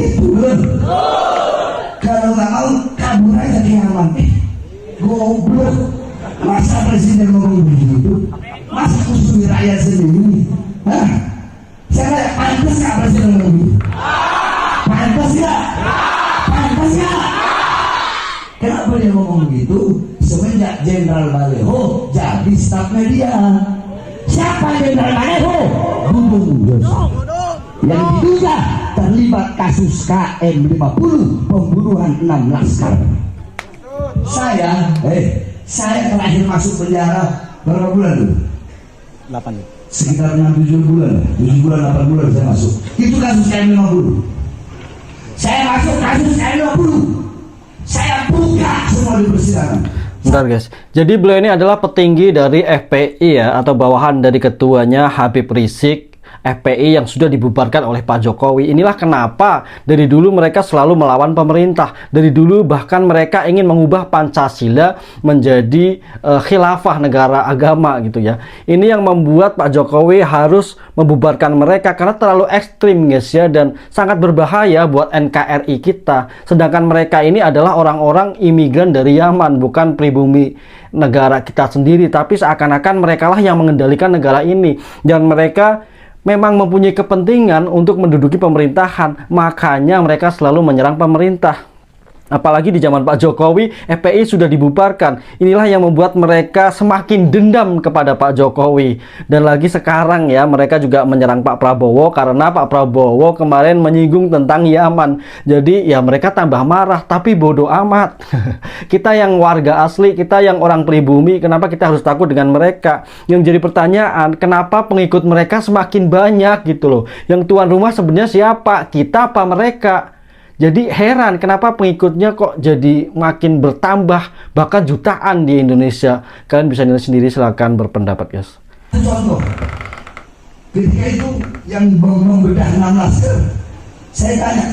begitu loh. Kalau nggak mau kabur aja ke Yaman. Goblok. Masa presiden ngomong begitu? Masa kusumi rakyat sendiri? Hah? Saya pantas nggak presiden ngomong begitu? Pantas nggak? Pantas nggak? Kenapa dia ngomong begitu? Semenjak Jenderal Baleho jadi stafnya dia. Siapa Jenderal Baleho? Gubernur Yosef. Yang diduga terlibat kasus KM50 pembunuhan 6 laskar. Saya terakhir masuk penjara berapa bulan dulu? 8. Sekitar 6-7 bulan, 7 bulan 8 bulan saya masuk. Itu kasus KM50. Saya masuk kasus KM50. Saya buka semua di persidangan. Bentar guys, jadi beliau ini adalah petinggi dari FPI ya, atau bawahan dari ketuanya Habib Rizik. FPI yang sudah dibubarkan oleh Pak Jokowi. Inilah kenapa dari dulu mereka selalu melawan pemerintah. Dari dulu bahkan mereka ingin mengubah Pancasila menjadi khilafah negara agama gitu ya. Ini yang membuat Pak Jokowi harus membubarkan mereka karena terlalu ekstrim guys ya, dan sangat berbahaya buat NKRI kita. Sedangkan mereka ini adalah orang-orang imigran dari Yaman, bukan pribumi negara kita sendiri, tapi seakan-akan merekalah yang mengendalikan negara ini, dan mereka memang mempunyai kepentingan untuk menduduki pemerintahan, makanya mereka selalu menyerang pemerintah. Apalagi di zaman Pak Jokowi, FPI sudah dibubarkan. Inilah yang membuat mereka semakin dendam kepada Pak Jokowi. Dan lagi sekarang ya, mereka juga menyerang Pak Prabowo karena Pak Prabowo kemarin menyinggung tentang Yaman. Jadi ya mereka tambah marah, tapi bodoh amat. Kita yang warga asli, kita yang orang pribumi, kenapa kita harus takut dengan mereka? Yang jadi pertanyaan, kenapa pengikut mereka semakin banyak gitu loh? Yang tuan rumah sebenarnya siapa? Kita apa mereka? Jadi heran kenapa pengikutnya kok jadi makin bertambah, bahkan jutaan di Indonesia. Kalian bisa nilai sendiri, silahkan berpendapat guys. Contoh, ketika itu yang membedah 6 laskar, saya tanya,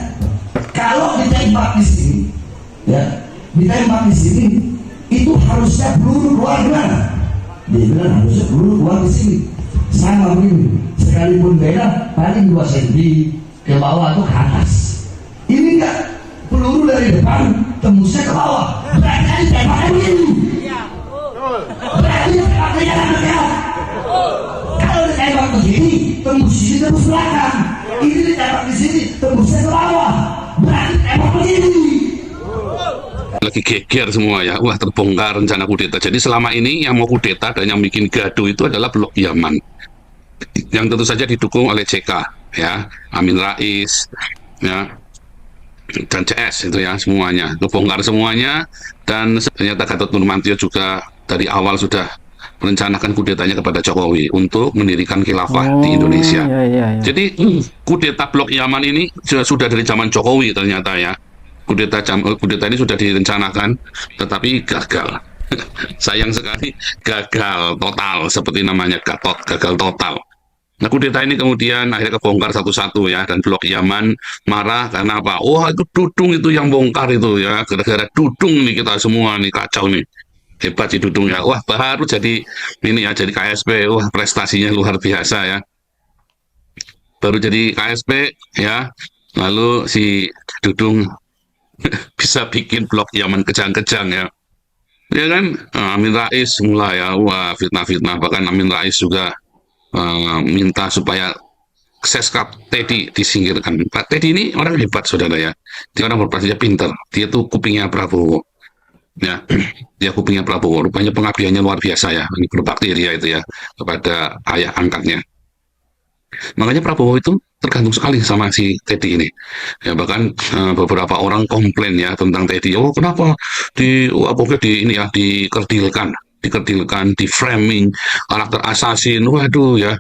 kalau ditembak di sini, ya, ditembak di sini, itu harusnya peluru keluar mana? Dia bilang harusnya peluru keluar di sini. Sama begini, sekalipun beda, paling 2 cm ke bawah atau ke atas. Ini enggak, peluru dari depan tembusnya ke bawah, berarti tembaknya begini. Berarti tembaknya jalan ke belakang. Kalau ditembak begini, tembus sini, tembus belakang. Ini ditembak di sini, tembusnya ke bawah, berarti tembak begini. Lagi geger semua ya, wah terbongkar rencana kudeta. Jadi selama ini yang mau kudeta dan yang bikin gaduh itu adalah Blok Yaman, yang tentu saja didukung oleh JK ya, Amin Rais ya, dan CS itu ya, semuanya kebongkar semuanya. Dan ternyata Gatot Nurmantio juga dari awal sudah merencanakan kudetanya kepada Jokowi untuk mendirikan khilafah di Indonesia. Iya. Jadi kudeta Blok Yaman ini sudah dari zaman Jokowi ternyata ya. Kudeta ini sudah direncanakan tetapi gagal. Sayang sekali gagal total, seperti namanya Gatot, gagal total. Nah, kudeta ini kemudian akhirnya kebongkar satu-satu ya, dan Blok Yaman marah karena apa? Wah, itu Dudung itu yang bongkar itu ya, gara-gara Dudung nih kita semua nih kacau nih, hebat si Dudung ya. Wah, baru jadi ini ya, jadi KSP, wah prestasinya luar biasa ya, baru jadi KSP ya, lalu si Dudung bisa bikin Blok Yaman kejang-kejang ya. Ya kan, Amin Rais mulai ya, wah fitnah-fitnah, bahkan Amin Rais juga minta supaya Seskap Teddy disingkirkan. Pak Teddy ini orang hebat saudara ya, dia orang berprestasi, pinter, dia tuh kupingnya Prabowo ya. Dia kupingnya Prabowo, rupanya pengabdiannya luar biasa ya, ini berbakti dia itu ya kepada ayah angkatnya. Makanya Prabowo itu tergantung sekali sama si Teddy ini ya. Bahkan beberapa orang komplain ya tentang Teddy, oh kenapa pokoknya ini ya dikerdilkan, di framing karakter assassin. Waduh ya,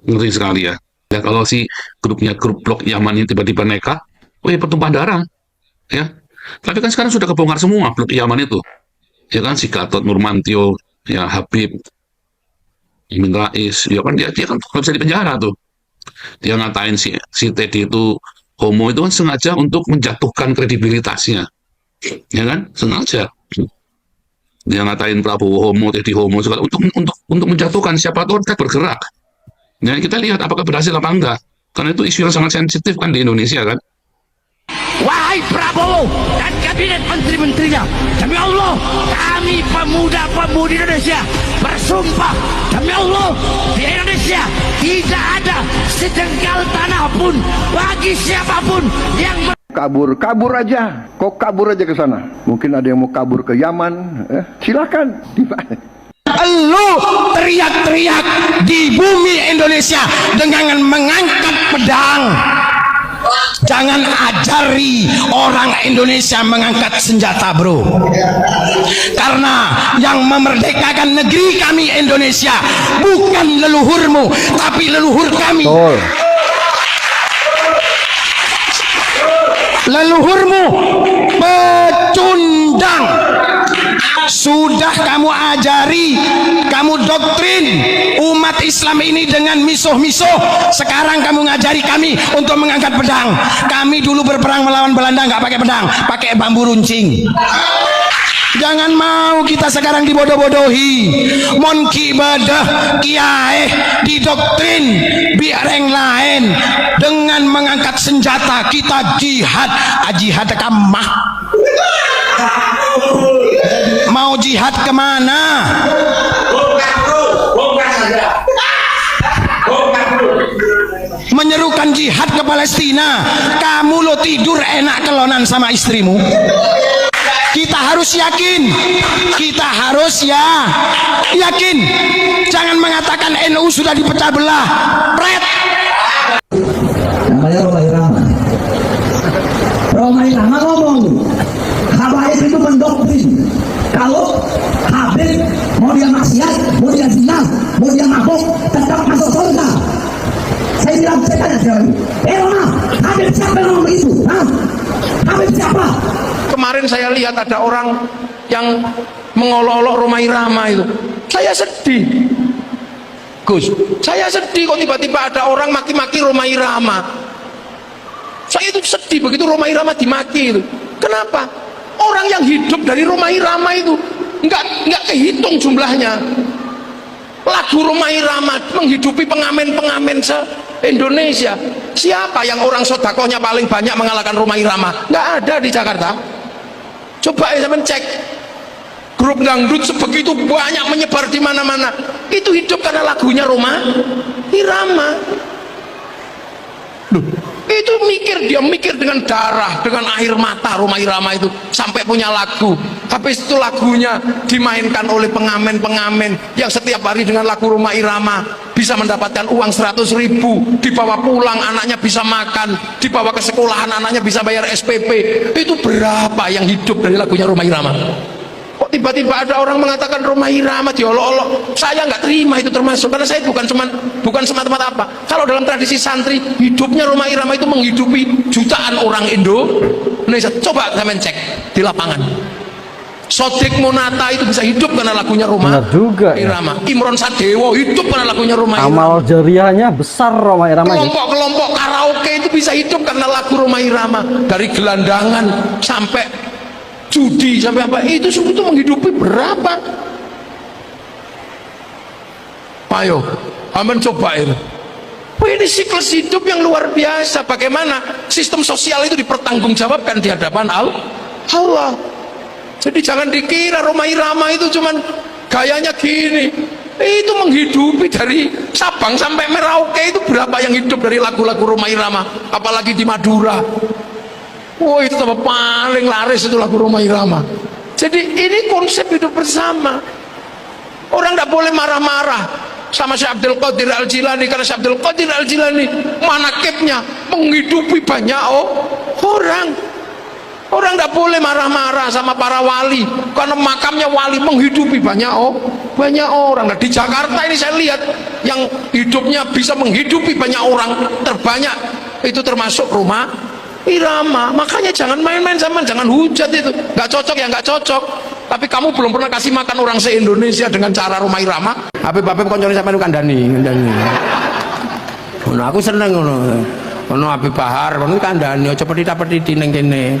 ngeri sekali ya. Ya kalau si grup Blok Yaman ini tiba-tiba nekat, oh ya pertumpahan darah ya. Tapi kan sekarang sudah kebongkar semua Blok Yaman itu ya kan, si Gatot Nurmantio ya, Habib, Amin Rais ya kan, dia kan nggak bisa dipenjara tuh. Dia ngatain si Teddy itu homo, itu kan sengaja untuk menjatuhkan kredibilitasnya ya kan, sengaja. Dia ngatain Prabowo homo, Teddy homo, segala untuk menjatuhkan, siapa tahu kita bergerak. Ya kita lihat apakah berhasil apa enggak. Karena itu isu yang sangat sensitif kan di Indonesia kan. wahai Prabowo dan kabinet menteri-menterinya, demi Allah kami pemuda-pemudi Indonesia bersumpah, demi Allah di Indonesia tidak ada sejengkal tanah pun bagi siapapun yang kabur aja, kok kabur aja ke sana. Mungkin ada yang mau kabur ke Yaman, silakan. Lu teriak-teriak di bumi Indonesia dengan mengangkat pedang. Jangan ajari orang Indonesia mengangkat senjata, bro. Karena yang memerdekakan negeri kami Indonesia bukan leluhurmu, tapi leluhur kami. Leluhurmu pecundang. Sudah kamu ajari, kamu doktrin umat Islam ini dengan misuh-misuh. Sekarang kamu ngajari kami untuk mengangkat pedang. Kami dulu berperang melawan Belanda nggak pakai pedang, pakai bambu runcing. Jangan mau kita sekarang dibodoh-bodohi. Mon kibadah kiai didoktrin biar yang lain dengan mengangkat senjata. Kita jihad, jihad kamah. Mau jihad kemana? Menyerukan jihad ke Palestina. Kamu lo tidur enak kelonan sama istrimu. Kita harus yakin, kita harus yakin. Jangan mengatakan NU sudah dipecah belah. Pret. Namanya Romai Rama. Romai Rama ngomong, Habaib itu mendoktrin. Kalau Habib mau dia maksiat, mau dia zina, mau dia mabuk, tetap masuk surga. Saya bilang, saya tanya sekarang, Roma, Habib siapa yang ngomong begitu? Habib siapa? Kemarin saya lihat ada orang yang mengolok-olok Romai Rama itu. Saya sedih, Gus. Saya sedih kok tiba-tiba ada orang maki-maki Romai Rama. Saya itu sedih begitu Romai Rama dimaki itu. Kenapa? Orang yang hidup dari Romai Rama itu nggak kehitung jumlahnya. Lagu Romai Rama menghidupi pengamen-pengamen se-Indonesia. Siapa yang orang sodakohnya paling banyak mengalahkan Romai Rama? Nggak ada di Jakarta. Coba ya sampean cek, grup dangdut sebegitu banyak menyebar di mana-mana. Itu hidup karena lagunya Romai Rama. Loh, itu dia mikir dengan darah, dengan air mata. Romai Rama itu sampai punya lagu. Habis itu lagunya dimainkan oleh pengamen-pengamen yang setiap hari dengan lagu Romai Rama bisa mendapatkan uang 100.000, dibawa pulang anaknya bisa makan, dibawa ke sekolahan anaknya bisa bayar SPP. Itu berapa yang hidup dari lagunya Romai Rama? Kok tiba-tiba ada orang mengatakan Romai Rama diolok-olok? Saya nggak terima itu termasuk, karena saya bukan semata-mata apa. Kalau dalam tradisi santri, hidupnya Romai Rama itu menghidupi jutaan orang Indonesia. Coba kalian cek di lapangan. Sodik Monata itu bisa hidup karena lagunya Romai Rama. Imron Sadewo hidup karena lagunya Romai Rama. Amal jariahnya besar Romai Rama. Kelompok-kelompok karaoke itu bisa hidup karena lagu Romai Rama. Dari gelandangan sampai judi sampai apa itu menghidupi berapa? Ayo, aman coba itu. Ini siklus hidup yang luar biasa. Bagaimana sistem sosial itu dipertanggungjawabkan di hadapan Allah. Jadi jangan dikira Romai Rama itu cuman gayanya gini. Itu menghidupi dari Sabang sampai Merauke itu berapa yang hidup dari lagu-lagu Romai Rama. Apalagi di Madura. Itu tambah paling laris itu lagu Romai Rama. Jadi ini konsep hidup bersama. Orang tidak boleh marah-marah sama Syekh Abdul Qadir Al-Jilani, karena Syekh Abdul Qadir Al-Jilani manakibnya menghidupi banyak orang. Orang tidak boleh marah-marah sama para wali, karena makamnya wali menghidupi banyak orang. Nah, di Jakarta ini saya lihat yang hidupnya bisa menghidupi banyak orang terbanyak itu termasuk Romai Rama. Makanya jangan main-main sama, jangan hujat itu. Nggak cocok ya nggak cocok. Tapi kamu belum pernah kasih makan orang se-Indonesia dengan cara Romai Rama. Habib koncone sampean kandhani. Ngono aku seneng ngono. ono Habib Bahar ngono kandhane aja petita-petiti ning kene.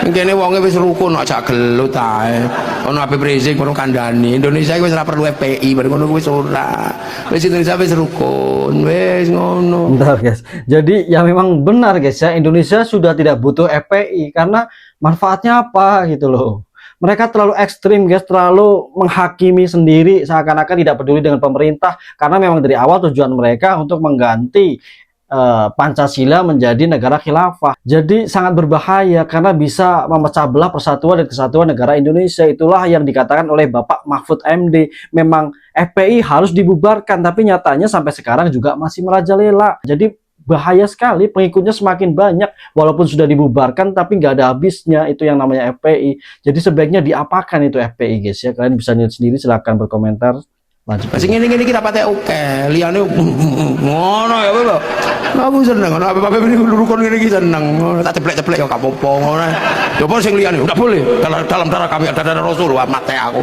Ning kene wonge wis rukun aja gelut ae. Ono Habib Rizik ngono kandhane. Indonesia wis ora perlu FPI, bar ngono wis ora. Wis Indonesia wis rukun, wis ngono. Bentar guys, jadi ya memang benar guys ya, Indonesia sudah tidak butuh FPI karena manfaatnya apa gitu loh. Mereka terlalu ekstrim guys, terlalu menghakimi sendiri, seakan-akan tidak peduli dengan pemerintah, karena memang dari awal tujuan mereka untuk mengganti Pancasila menjadi negara khilafah. Jadi sangat berbahaya karena bisa memecah belah persatuan dan kesatuan negara Indonesia. Itulah yang dikatakan oleh Bapak Mahfud MD, memang FPI harus dibubarkan, tapi nyatanya sampai sekarang juga masih merajalela. Jadi bahaya sekali, pengikutnya semakin banyak walaupun sudah dibubarkan tapi nggak ada habisnya. Itu yang namanya FPI. Jadi sebaiknya diapakan itu FPI guys ya, kalian bisa lihat sendiri, silahkan berkomentar. Lanjut. Masih ngene-ngene kita patek oke, liyane ngono ya lho. Aku seneng ngono, apa-apa ini rukun ngene iki seneng. Tak ceplek-ceplek ya gak apa-apa ngono. Ya apa sing liyane enggak boleh. Dalam darah kami ada darah Rasul, mate aku.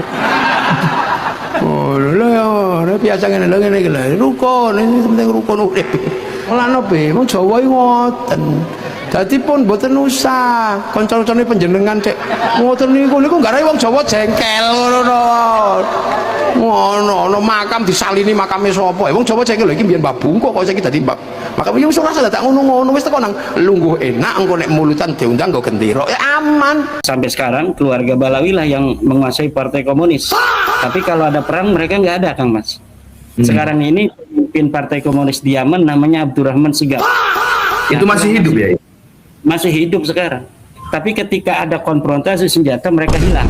Oh, lho biasa ngene lho ngene iki lho. Rukun, ini penting rukun urip. Lan opo, wong Jawa iki ngoten. Dadi pun mboten usah kanca-kancane panjenengan cek ngoten niku gak rai wong Jawa jengkel ngono. Ngono makam disalini makame sapa? Wong Jawa jengkel lho iki mbiyen Mbah Bungko kok saiki dadi makam iki wis ora usah tak ngono-ngono wis teko nang lungguh enak engko nek mulutan diundang nggo gendera aman. Sampai sekarang keluarga Balawi lah yang menguasai Partai Komunis. Tapi kalau ada perang mereka nggak ada, Kang Mas. Sekarang ini pemimpin Partai Komunis di Yaman namanya Abdurrahman Sigap. Itu masih hidup ya? Masih hidup sekarang. Tapi ketika ada konfrontasi senjata mereka hilang.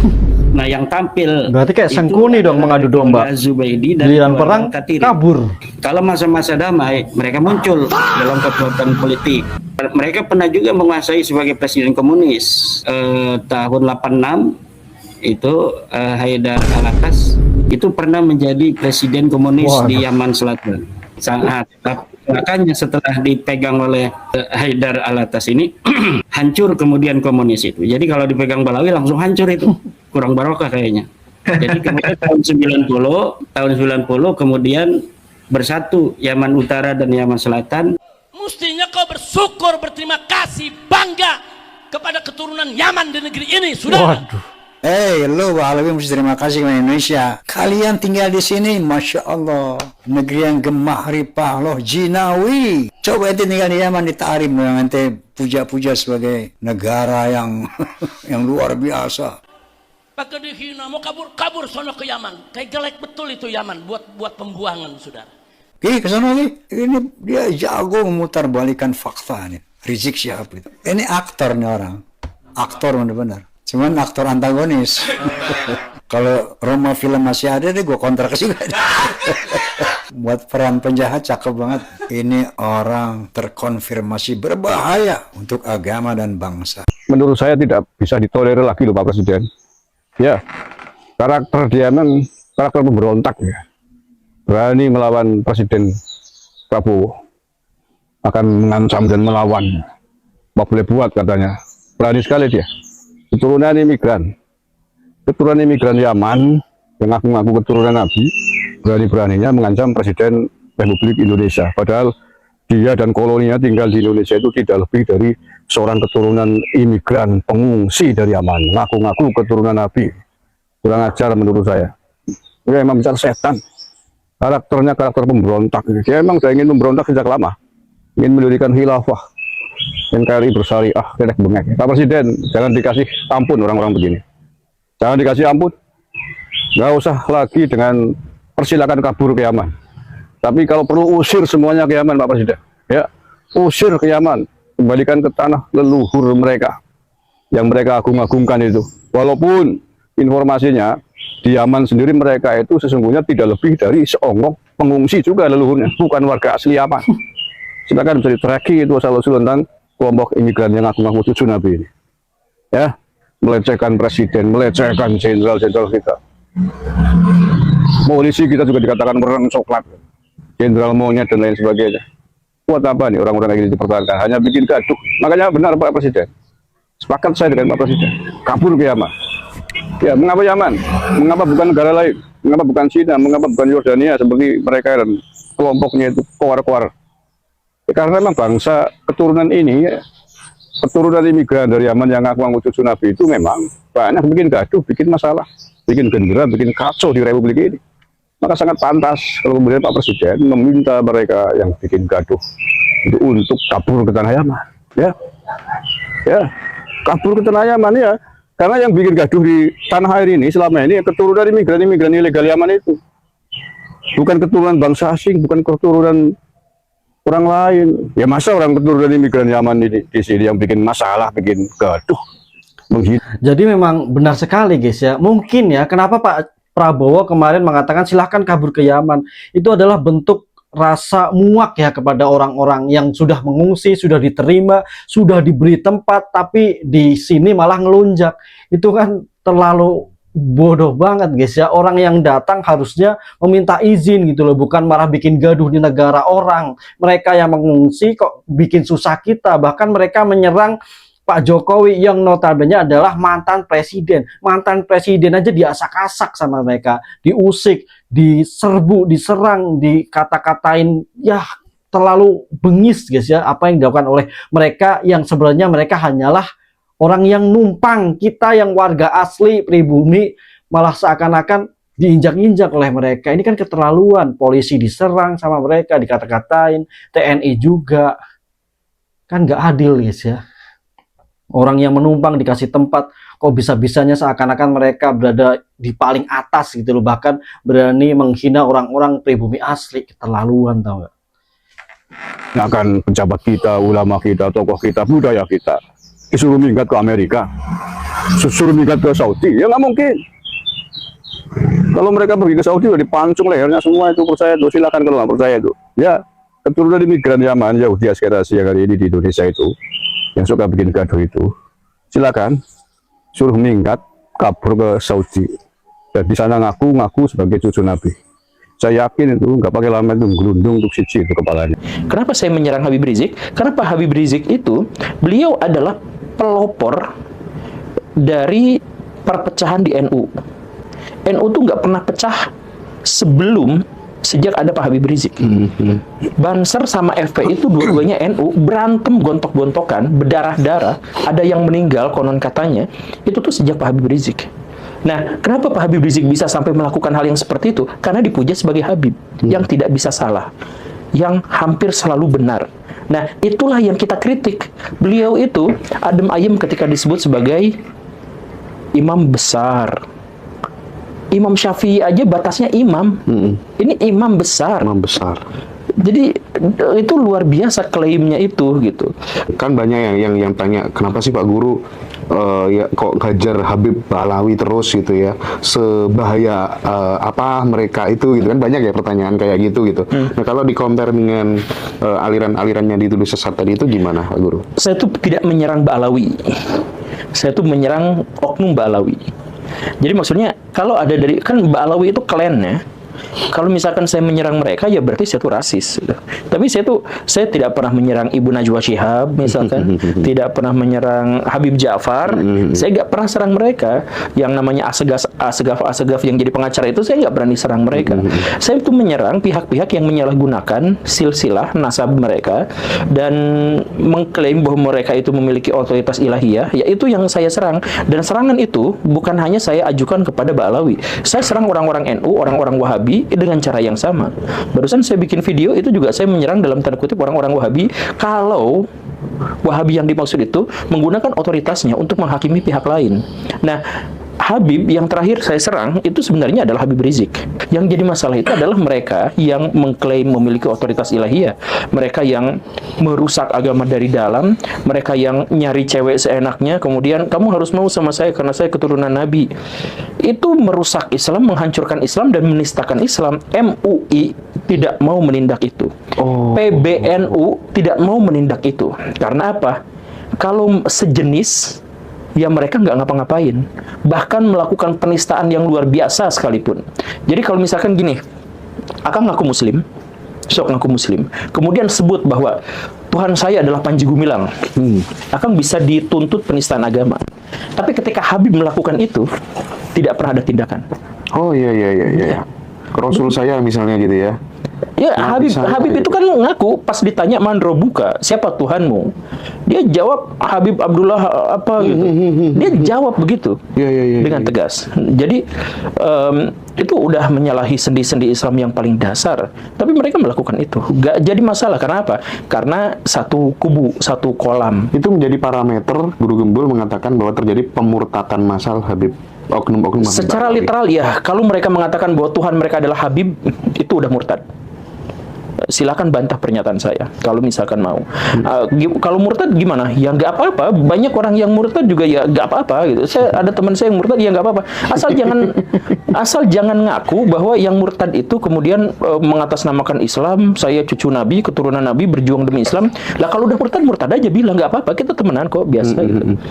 Nah yang tampil berarti kayak Sangkuni dong mengadu domba. Zubaidi dan giliran perang Katiri. kabur. Kalau masa-masa damai mereka muncul dalam kekuatan politik. Mereka pernah juga menguasai sebagai presiden komunis tahun 86 itu Haidar Alatas itu pernah menjadi presiden komunis di Yaman Selatan. Sangat makanya setelah dipegang oleh Haidar Alatas ini hancur kemudian komunis itu. Jadi kalau dipegang Balawi langsung hancur itu. Kurang barokah kayaknya. Jadi kemudian tahun 90 kemudian bersatu Yaman Utara dan Yaman Selatan. Mestinya kau bersyukur, berterima kasih, bangga kepada keturunan Yaman di negeri ini, sudah. Lo Balawi mesti terima kasih kepada Indonesia. Kalian tinggal di sini, Masya Allah. Negeri yang gemah ripah loh, jinawi. Coba ente tinggal di Yaman, ditarik yang ente puja-puja sebagai negara yang yang luar biasa. Pakai dihina, mau kabur sono ke Yaman. Kayak jelek betul itu Yaman buat pembuangan, saudara. Ke sana nih, ini dia jago memutar balikan fakta nih. Rizik Syihab itu. Ini aktor nih orang, aktor benar-benar. Cuman aktor antagonis. Kalau Roma film masih ada deh, gue kontrak juga. Buat peran penjahat cakep banget. Ini orang terkonfirmasi berbahaya untuk agama dan bangsa. Menurut saya tidak bisa ditolerir lagi loh Pak Presiden. Ya, karakter dia memang karakter pemberontak ya. Berani melawan Presiden Prabowo. Akan mengancam dan melawan. Nggak boleh buat katanya. Berani sekali dia. Keturunan imigran Yaman yang ngaku-ngaku keturunan Nabi, berani-beraninya mengancam Presiden Republik Indonesia. Padahal dia dan koloninya tinggal di Indonesia itu tidak lebih dari seorang keturunan imigran pengungsi dari Yaman, ngaku-ngaku keturunan Nabi. Kurang ajar menurut saya. Dia memang bicara setan. Karakternya karakter pemberontak. Dia memang sudah ingin memberontak sejak lama, ingin mendirikan khilafah. NKRI bersyariah, redek bengek. Pak Presiden, jangan dikasih ampun orang-orang begini. Jangan dikasih ampun. Nggak usah lagi dengan persilakan kabur ke Yaman. Tapi kalau perlu usir semuanya ke Yaman, Pak Presiden. Ya, usir ke Yaman, kembalikan ke tanah leluhur mereka yang mereka agung-agungkan itu. Walaupun informasinya di Yaman sendiri mereka itu sesungguhnya tidak lebih dari seonggok pengungsi juga leluhurnya, bukan warga asli Yaman. Silakan bisa di-tracking itu asal-usul tentang kelompok imigran yang ngaku-ngaku cucu Nabi ini. Ya, melecehkan presiden, melecehkan jenderal-jenderal kita. Polisi kita juga dikatakan berang coklat, jenderal monyet dan lain sebagainya. Buat apa nih orang-orang yang ini dipertahankan? Hanya bikin gaduh. Makanya benar Pak Presiden. Sepakat saya dengan Pak Presiden. Kabur ke Yaman. Ya, mengapa Yaman? Mengapa bukan negara lain? Mengapa bukan Cina? Mengapa bukan Yordania seperti mereka dan kelompoknya itu kowar-kowar? Karena memang bangsa keturunan ini, keturunan imigran dari Yaman yang ngaku cucu Nabi itu memang banyak bikin gaduh, bikin masalah, bikin genderan, bikin kacau di Republik ini. Maka sangat pantas kalau kemudian Pak Presiden meminta mereka yang bikin gaduh itu untuk kabur ke tanah Yaman, ya, kabur ke tanah Yaman ya. Karena yang bikin gaduh di tanah air ini selama ini keturunan imigran ilegal Yaman itu, bukan keturunan bangsa asing, bukan keturunan orang lain. Ya masa orang keturunan imigran Yaman di sini yang bikin masalah, bikin gaduh. Jadi memang benar sekali guys ya. Mungkin ya kenapa Pak Prabowo kemarin mengatakan silahkan kabur ke Yaman. Itu adalah bentuk rasa muak ya kepada orang-orang yang sudah mengungsi, sudah diterima, sudah diberi tempat, tapi di sini malah ngelunjak. Itu kan terlalu bodoh banget guys ya. Orang yang datang harusnya meminta izin gitu loh, bukan malah bikin gaduh di negara orang. Mereka yang mengungsi kok bikin susah kita, bahkan mereka menyerang Pak Jokowi yang notabene adalah mantan presiden aja diasak-asak sama mereka, diusik, diserbu, diserang, dikata-katain. Ya terlalu bengis guys ya apa yang dilakukan oleh mereka yang sebenarnya mereka hanyalah orang yang numpang. Kita yang warga asli pribumi malah seakan-akan diinjak-injak oleh mereka. Ini kan keterlaluan. Polisi diserang sama mereka, dikata-katain, TNI juga. Kan nggak adil guys ya. Orang yang menumpang dikasih tempat, kok bisa-bisanya seakan-akan mereka berada di paling atas gitu loh. Bahkan berani menghina orang-orang pribumi asli. Keterlaluan tau nggak? Akan pejabat kita, ulama kita, tokoh kita, budaya kita disuruh minggat ke Amerika, disuruh minggat ke Saudi, ya nggak mungkin. Kalau mereka pergi ke Saudi udah dipancung lehernya semua itu, percaya tuh, silakan kalau nggak percaya tuh. Ya, keturunan imigran Yaman, Yahudi aspirasi yang hari ini di Indonesia itu, yang suka bikin gaduh itu, silakan suruh minggat kabur ke Saudi dan di sana ngaku sebagai cucu Nabi. Saya yakin itu nggak pakai lama itu gelundung untuk siji itu kepalanya. Kenapa saya menyerang Habib Rizik? Karena Pak Habib Rizik itu, beliau adalah pelopor dari perpecahan di NU. NU tuh nggak pernah pecah sejak ada Pak Habib Rizik. Banser sama FPI itu dua-duanya NU, berantem gontok-gontokan, berdarah-darah, ada yang meninggal konon katanya, itu tuh sejak Pak Habib Rizik. Nah, kenapa Pak Habib Rizik bisa sampai melakukan hal yang seperti itu? Karena dipuja sebagai Habib, yang tidak bisa salah, yang hampir selalu benar. Nah, itulah yang kita kritik. Beliau itu adem ayem ketika disebut sebagai imam besar. Imam Syafi'i aja batasnya imam. Ini imam besar. Imam besar. Jadi itu luar biasa klaimnya itu gitu. Kan banyak yang tanya kenapa sih Pak Guru ya kok gajar Habib Ba'alawi terus gitu ya, sebahaya apa mereka itu gitu kan, banyak ya pertanyaan kayak gitu. Nah kalau di compare dengan aliran-alirannya dituduh sesat tadi itu gimana Pak Guru? Saya tuh tidak menyerang Ba'alawi, saya tuh menyerang oknum Ba'alawi. Jadi maksudnya kalau ada dari, kan Ba'alawi itu klan ya. Kalau misalkan saya menyerang mereka, ya berarti saya tuh rasis. Tapi saya tidak pernah menyerang Ibu Najwa Shihab, misalkan, tidak pernah menyerang Habib Ja'far. Saya nggak pernah serang mereka. Yang namanya Asegaf yang jadi pengacara itu, saya nggak berani serang mereka. Saya itu menyerang pihak-pihak yang menyalahgunakan silsilah nasab mereka dan mengklaim bahwa mereka itu memiliki otoritas ilahiyah. Ya itu yang saya serang. Dan serangan itu bukan hanya saya ajukan kepada Ba'alawi. Saya serang orang-orang NU, orang-orang Wahabi dengan cara yang sama. Barusan saya bikin video itu juga saya menyerang dalam tanda kutip orang-orang Wahabi, kalau Wahabi yang dimaksud itu menggunakan otoritasnya untuk menghakimi pihak lain. Nah, Habib yang terakhir saya serang itu sebenarnya adalah Habib Rizik. Yang jadi masalah itu adalah mereka yang mengklaim memiliki otoritas ilahiyah, mereka yang merusak agama dari dalam, mereka yang nyari cewek seenaknya, kemudian kamu harus mau sama saya karena saya keturunan Nabi. Itu merusak Islam, menghancurkan Islam dan menistakan Islam. MUI tidak mau menindak itu. PBNU tidak mau menindak itu. Karena apa? Kalau sejenis, ya mereka nggak ngapa-ngapain, bahkan melakukan penistaan yang luar biasa sekalipun. Jadi kalau misalkan gini, Akang ngaku muslim, sok ngaku muslim, kemudian sebut bahwa Tuhan saya adalah Panji Gumilang, Akang bisa dituntut penistaan agama. Tapi ketika Habib melakukan itu, tidak pernah ada tindakan. Oh iya. Rasul saya misalnya gitu ya. Ya, Habib itu kan ngaku pas ditanya man robuka, siapa Tuhanmu? Dia jawab Habib Abdullah apa gitu. Dia jawab begitu dengan tegas. Jadi itu udah menyalahi sendi-sendi Islam yang paling dasar. Tapi mereka melakukan itu. Gak jadi masalah. Karena apa? Karena satu kubu, satu kolam. Itu menjadi parameter Guru Gembul mengatakan bahwa terjadi pemurtadan massal Habib oknum-oknum. Secara literal ya, kalau mereka mengatakan bahwa Tuhan mereka adalah Habib, itu udah murtad. Silakan bantah pernyataan saya kalau misalkan mau. Kalau murtad gimana? Ya nggak apa-apa. Banyak orang yang murtad juga ya nggak apa-apa gitu. Saya ada teman saya yang murtad ya nggak apa-apa. Asal jangan ngaku bahwa yang murtad itu kemudian mengatasnamakan Islam. Saya cucu Nabi, keturunan Nabi, berjuang demi Islam. Lah kalau udah murtad aja bilang nggak apa-apa. Kita temenan kok biasa gitu.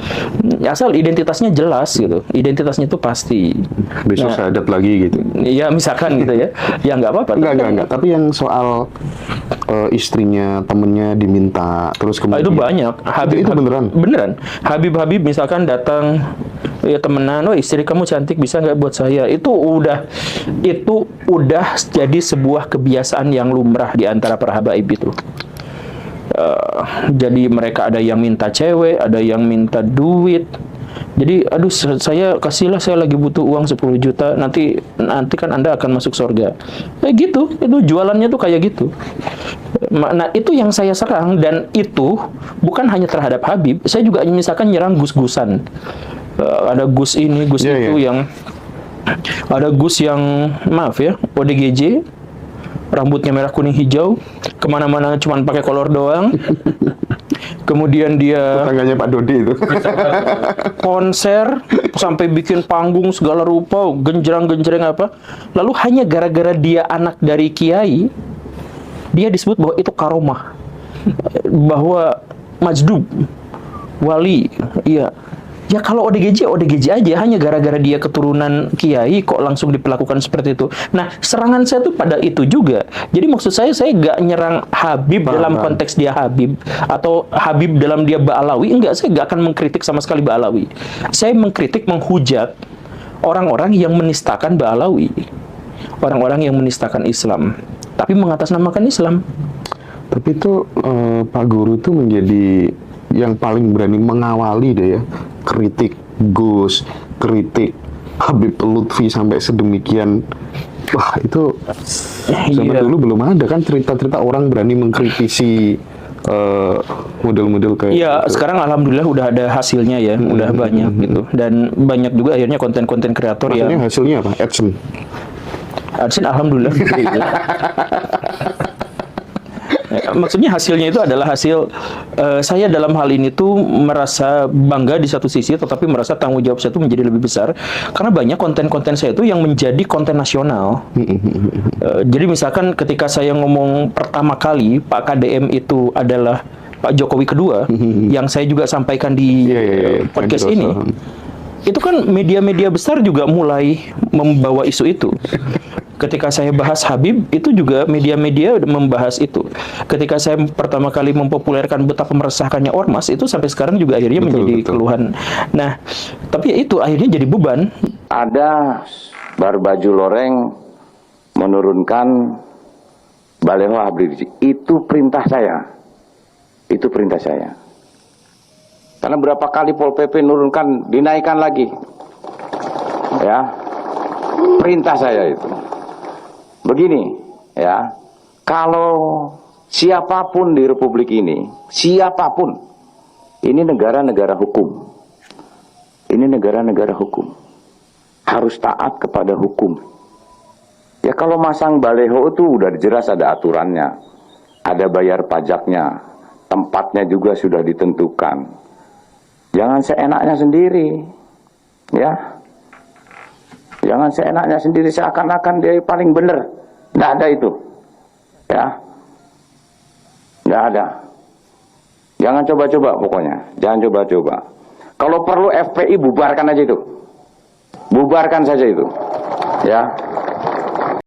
Asal identitasnya jelas gitu. Identitasnya itu pasti. Besok syahadat lagi gitu. Ya misalkan gitu ya. Ya nggak apa-apa. Enggak. Tapi yang soal istrinya, temennya diminta, terus kemudian itu banyak. Itu beneran. Habib misalkan datang, ya temenan, oh istri kamu cantik, bisa nggak buat saya? Itu udah jadi sebuah kebiasaan yang lumrah di antara para habaib itu. Jadi mereka ada yang minta cewek, ada yang minta duit. Jadi, aduh, kasihlah, saya lagi butuh uang 10 juta, nanti kan Anda akan masuk surga. Gitu, itu jualannya tuh kayak gitu. Nah, itu yang saya serang, dan itu bukan hanya terhadap Habib, saya juga misalkan nyerang gus-gusan. Ada gus ini, gus itu yang, ada gus yang, maaf ya, ODGJ, rambutnya merah kuning hijau, kemana-mana cuma pakai kolor doang. Kemudian dia tetangganya Pak Dodi itu konser sampai bikin panggung segala rupa, genjreng apa. Lalu hanya gara-gara dia anak dari kiai, dia disebut bahwa itu karomah, bahwa majdub, wali. Iya. Ya kalau ODGJ aja, hanya gara-gara dia keturunan kiai kok langsung diperlakukan seperti itu. Nah, serangan saya tuh pada itu juga. Jadi maksud saya nggak nyerang Habib dalam konteks dia Habib, atau Habib dalam dia Ba'alawi. Enggak, saya nggak akan mengkritik sama sekali Ba'alawi. Saya mengkritik, menghujat orang-orang yang menistakan Ba'alawi. Orang-orang yang menistakan Islam, tapi mengatasnamakan Islam. Tapi itu Pak Guru tuh menjadi yang paling berani mengawali deh ya, kritik Gus, kritik Habib Lutfi sampai sedemikian. Wah, itu zaman dulu belum ada kan cerita-cerita orang berani mengkritisi model-model kayak gitu. Sekarang alhamdulillah udah ada hasilnya ya, udah banyak gitu. Dan banyak juga akhirnya konten-konten kreator yang hasilnya apa? AdSense alhamdulillah. Maksudnya hasilnya itu adalah hasil saya dalam hal ini tuh merasa bangga di satu sisi, tetapi merasa tanggung jawab saya itu menjadi lebih besar karena banyak konten-konten saya itu yang menjadi konten nasional. Jadi misalkan ketika saya ngomong pertama kali Pak KDM itu adalah Pak Jokowi kedua, yang saya juga sampaikan di podcast ini, itu kan media-media besar juga mulai membawa isu itu. Ketika saya bahas Habib, itu juga media-media membahas itu. Ketika saya pertama kali mempopulerkan betapa meresahkannya ormas, itu sampai sekarang juga akhirnya menjadi keluhan. Nah, tapi ya itu akhirnya jadi beban. Ada Barbaju Loreng menurunkan baleho Habib Rizik. Itu perintah saya. Itu perintah saya. Karena berapa kali Pol PP nurunkan, dinaikkan lagi. Ya. Perintah saya itu. Begini, ya, kalau siapapun di Republik ini, siapapun, ini negara-negara hukum. Ini negara-negara hukum. Harus taat kepada hukum. Ya kalau masang baleho itu udah jelas ada aturannya. Ada bayar pajaknya. Tempatnya juga sudah ditentukan. Jangan seenaknya sendiri. Ya. Jangan seenaknya sendiri, seakan-akan dia paling benar. Nggak ada itu. Ya. Nggak ada. Jangan coba-coba pokoknya. Jangan coba-coba. Kalau perlu FPI bubarkan aja itu. Bubarkan saja itu. Ya.